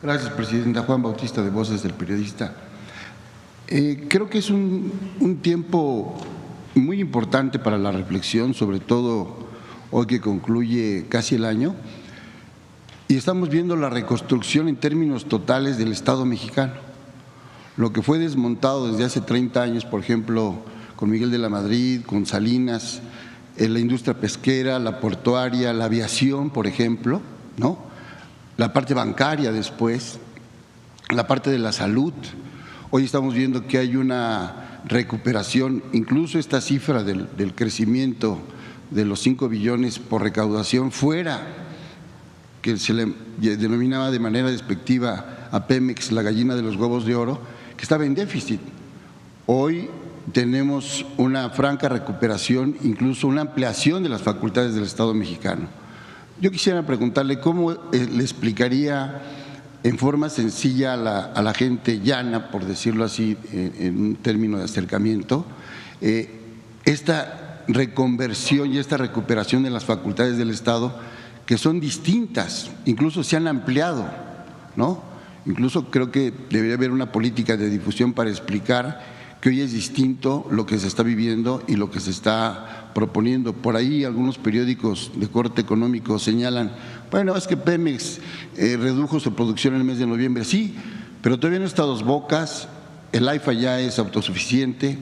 Gracias, Presidenta. Juan Bautista, de Voces del Periodista. Creo que es un tiempo muy importante para la reflexión, sobre todo hoy que concluye casi el año, y estamos viendo la reconstrucción en términos totales del Estado mexicano. Lo que fue desmontado desde hace 30 años, por ejemplo, con Miguel de la Madrid, con Salinas, la industria pesquera, la portuaria, la aviación, por ejemplo, ¿no? La parte bancaria después, la parte de la salud. Hoy estamos viendo que hay una recuperación, incluso esta cifra del crecimiento de los 5 billones por recaudación fuera, que se le denominaba de manera despectiva a Pemex la gallina de los huevos de oro, que estaba en déficit. Hoy tenemos una franca recuperación, incluso una ampliación de las facultades del Estado mexicano. Yo quisiera preguntarle cómo le explicaría en forma sencilla a la gente llana, por decirlo así, en un término de acercamiento, esta reconversión y esta recuperación de las facultades del Estado, que son distintas, incluso se han ampliado, ¿no? Incluso creo que debería haber una política de difusión para explicar que hoy es distinto lo que se está viviendo y lo que se está proponiendo. Por ahí algunos periódicos de corte económico señalan, bueno, es que Pemex redujo su producción en el mes de noviembre. Sí, pero todavía no está a Dos Bocas, el AIFA ya es autosuficiente,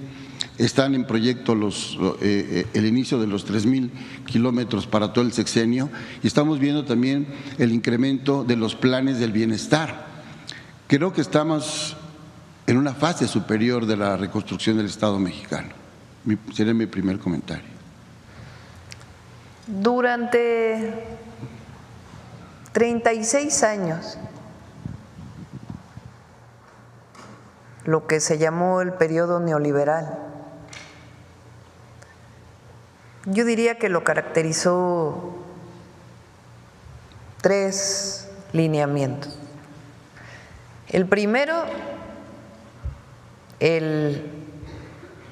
están en proyecto el inicio de los 3,000 kilómetros para todo el sexenio y estamos viendo también el incremento de los planes del bienestar. Creo que estamos en una fase superior de la reconstrucción del Estado mexicano. Sería mi primer comentario. Durante 36 años, lo que se llamó el periodo neoliberal, yo diría que lo caracterizó 3 lineamientos. El primero,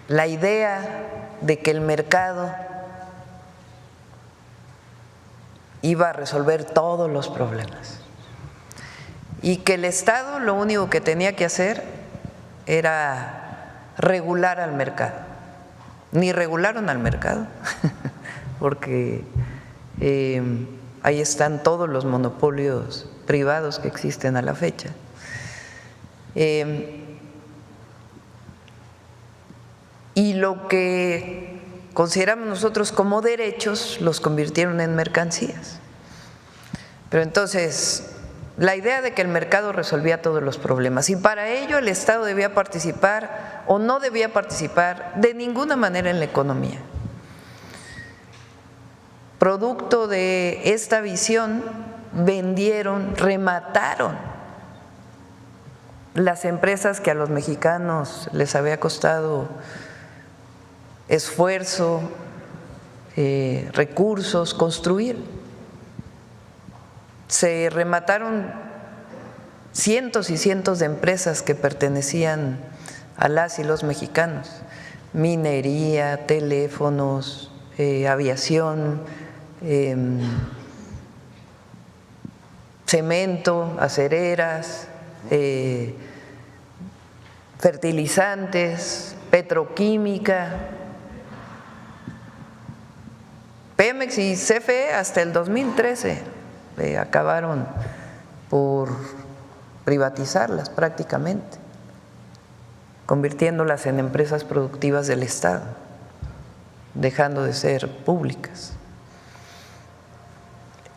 la idea de que el mercado iba a resolver todos los problemas y que el Estado lo único que tenía que hacer era regular al mercado. Ni regularon al mercado, porque ahí están todos los monopolios privados que existen a la fecha. Y lo que consideramos nosotros como derechos los convirtieron en mercancías. Pero entonces, la idea de que el mercado resolvía todos los problemas y para ello el Estado debía participar o no debía participar de ninguna manera en la economía. Producto de esta visión, vendieron, remataron las empresas que a los mexicanos les había costado esfuerzo, recursos, construir. Se remataron cientos y cientos de empresas que pertenecían a las y los mexicanos, minería, teléfonos, aviación, cemento, acereras, fertilizantes, petroquímica. Pemex y CFE hasta el 2013 acabaron por privatizarlas prácticamente, convirtiéndolas en empresas productivas del Estado, dejando de ser públicas.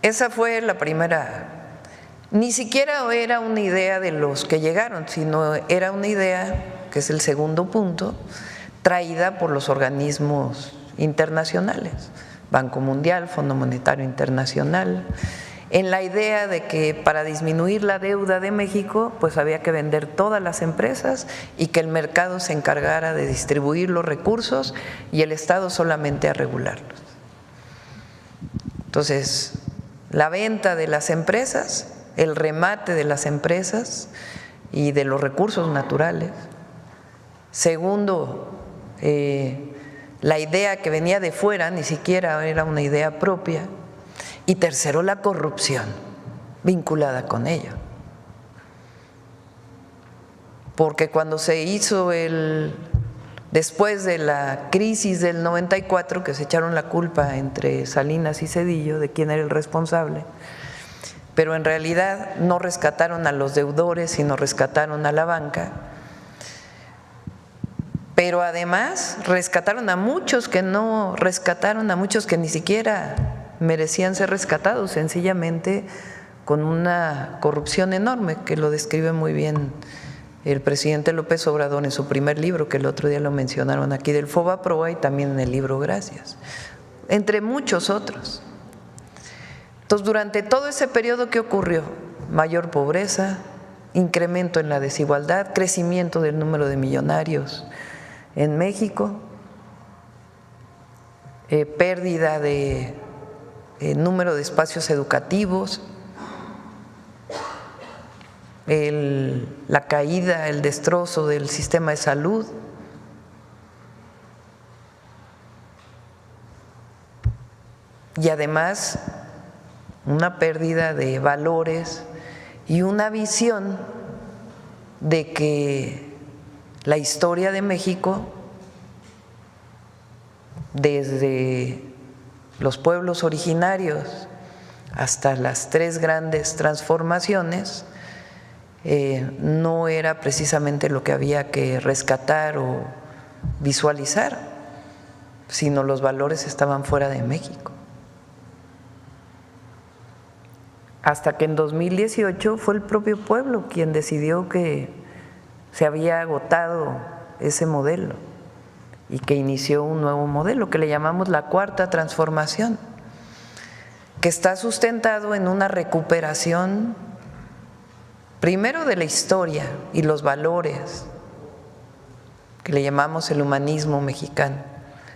Esa fue la primera. Ni siquiera era una idea de los que llegaron, sino era una idea, que es el segundo punto, traída por los organismos internacionales, Banco Mundial, Fondo Monetario Internacional, en la idea de que para disminuir la deuda de México, pues había que vender todas las empresas y que el mercado se encargara de distribuir los recursos y el Estado solamente a regularlos. Entonces, la venta de las empresas, el remate de las empresas y de los recursos naturales. Segundo, la idea que venía de fuera ni siquiera era una idea propia. Y tercero, la corrupción vinculada con ello. porque cuando se hizo después de la crisis del 94, que se echaron la culpa entre Salinas y Zedillo de quién era el responsable, pero en realidad no rescataron a los deudores, sino rescataron a la banca. Pero además rescataron a muchos que no rescataron, a muchos que ni siquiera merecían ser rescatados, sencillamente con una corrupción enorme, que lo describe muy bien el presidente López Obrador en su primer libro, que el otro día lo mencionaron aquí, del Fobaproa, y también en el libro Gracias, entre muchos otros. Entonces, durante todo ese periodo, ¿qué ocurrió? Mayor pobreza, incremento en la desigualdad, crecimiento del número de millonarios en México, pérdida de número de espacios educativos, la caída, el destrozo del sistema de salud, y además una pérdida de valores y una visión de que la historia de México, desde los pueblos originarios hasta las tres grandes transformaciones, no era precisamente lo que había que rescatar o visualizar, sino los valores estaban fuera de México. Hasta que en 2018 fue el propio pueblo quien decidió que se había agotado ese modelo y que inició un nuevo modelo que le llamamos la Cuarta Transformación, que está sustentado en una recuperación primero de la historia y los valores, que le llamamos el humanismo mexicano,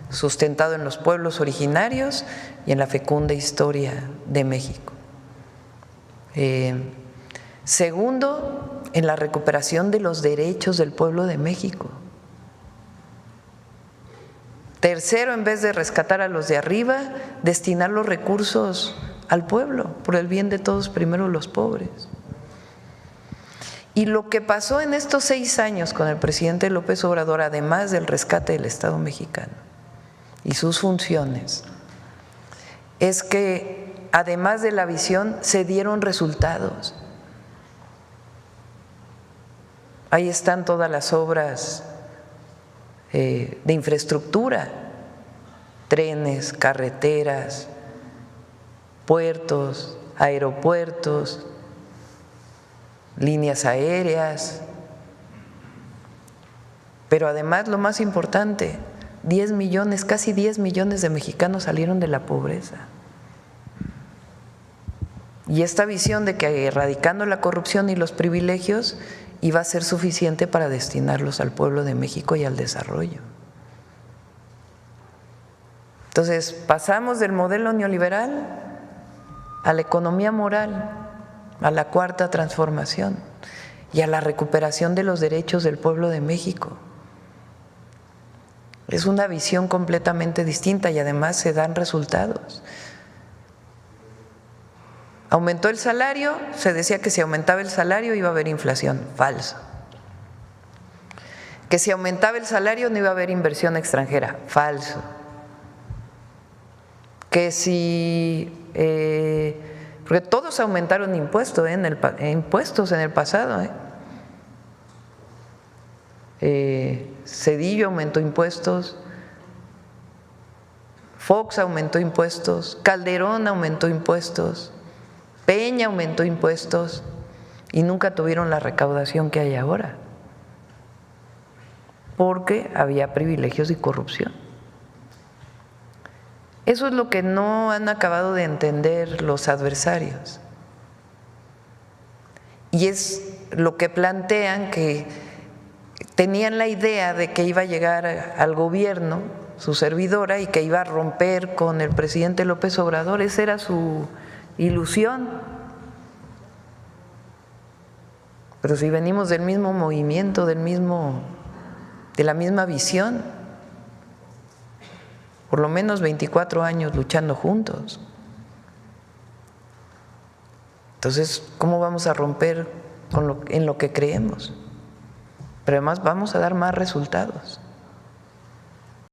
sustentado en los pueblos originarios y en la fecunda historia de México. Segundo, en la recuperación de los derechos del pueblo de México. Tercero, en vez de rescatar a los de arriba, destinar los recursos al pueblo, por el bien de todos, primero los pobres. Y lo que pasó en estos 6 años con el presidente López Obrador, además del rescate del Estado mexicano y sus funciones, es que además de la visión se dieron resultados. Ahí están todas las obras de infraestructura, trenes, carreteras, puertos, aeropuertos, líneas aéreas, pero además lo más importante, 10 millones, casi 10 millones de mexicanos salieron de la pobreza. Y esta visión de que erradicando la corrupción y los privilegios iba a ser suficiente para destinarlos al pueblo de México y al desarrollo. Entonces, pasamos del modelo neoliberal a la economía moral, a la Cuarta Transformación y a la recuperación de los derechos del pueblo de México. Es una visión completamente distinta y además se dan resultados. Aumentó el salario, se decía que si aumentaba el salario iba a haber inflación, falso. Que si aumentaba el salario no iba a haber inversión extranjera, falso. Que si, porque todos aumentaron impuestos en el pasado. Zedillo aumentó impuestos, Fox aumentó impuestos, Calderón aumentó impuestos, Peña aumentó impuestos y nunca tuvieron la recaudación que hay ahora, porque había privilegios y corrupción. Eso es lo que no han acabado de entender los adversarios. Y es lo que plantean, que tenían la idea de que iba a llegar al gobierno su servidora y que iba a romper con el presidente López Obrador. Esa era su ilusión. Pero si venimos del mismo movimiento, de la misma visión, por lo menos 24 años luchando juntos. Entonces, ¿cómo vamos a romper en lo que creemos? pero además vamos a dar más resultados.